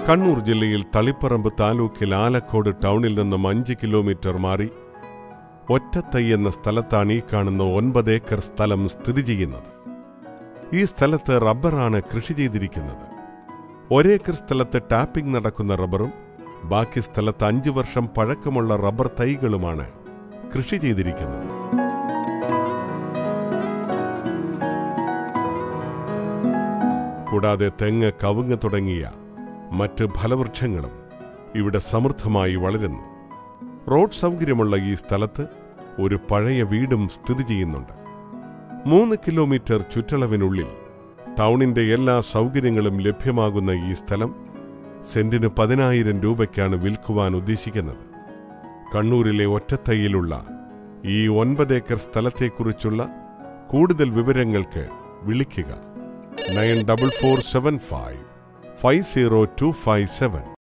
കണ്ണൂർ ജില്ലയിൽ തളിപ്പറമ്പ് താലൂക്കിൽ ആലക്കോട് ടൗണിൽ നിന്നും 5 കിലോമീറ്റർ മാറി ഒറ്റത്തൈ എന്ന സ്ഥലത്താണ് ഈ കാണുന്ന 9 ഏക്കർ സ്ഥലം സ്ഥിതി ചെയ്യുന്നത്. ഈ സ്ഥലത്ത് റബ്ബറാണ് കൃഷി ചെയ്തിരിക്കുന്നത്. 1 ഏക്കർ സ്ഥലത്ത് ടാപ്പിംഗ് നടക്കുന്ന റബ്ബറും ബാക്കി സ്ഥലത്ത് 5 വർഷം പഴക്കമുള്ള റബ്ബർ തൈകളുമാണ് കൃഷി ചെയ്തിരിക്കുന്നത്. കൂടാതെ തെങ്ങ്, കവുങ്ങ് തുടങ്ങിയ മറ്റ് ഫലവൃക്ഷങ്ങളും ഇവിടെ സമൃദ്ധമായി വളരുന്നു. റോഡ് സൗകര്യമുള്ള ഈ സ്ഥലത്ത് ഒരു പഴയ വീടും സ്ഥിതി ചെയ്യുന്നുണ്ട്. 3 കിലോമീറ്റർ ചുറ്റളവിനുള്ളിൽ ടൗണിന്റെ എല്ലാ സൗകര്യങ്ങളും ലഭ്യമാകുന്ന ഈ സ്ഥലം സെന്റിന് 10,000 രൂപയ്ക്കാണ് വിൽക്കുവാൻ ഉദ്ദേശിക്കുന്നത്. കണ്ണൂരിലെ ഒറ്റത്തൈയിലുള്ള ഈ 9 ഏക്കർ സ്ഥലത്തെക്കുറിച്ചുള്ള കൂടുതൽ വിവരങ്ങൾക്ക് വിളിക്കുക 9447550257.